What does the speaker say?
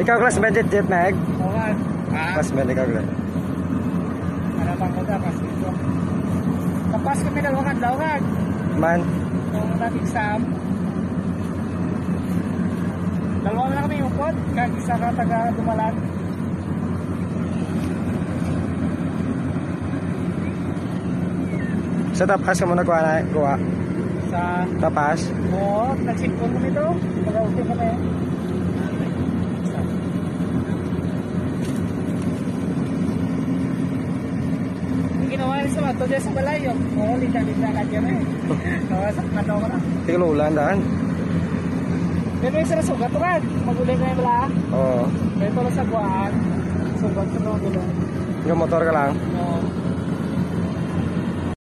Ikaw classmate jet meg? Owan. Classmate ikaw class. Ano bang ko dapat dito? Tapos kami dalawa Man. Kung nag-exam. Dalawa na kami upod. Kag isa ka taga Dumalan. Sa tapas ka mo nagkuha na? Kuha? Sa Tapas? Oo, nagsipon kami ito. Pag-auti kami. Ginawa rin sa mga to dyan sa balayo. Oo, linda-linda ka dyan eh. Nawasak na daw ko na. Tingnan ulan daan. Pero yung sa sugat to kan. Magulit na yung bala. Oo. Ito lang sa buwan. Sugat ko na magulo. Yung motor ka lang? Oo.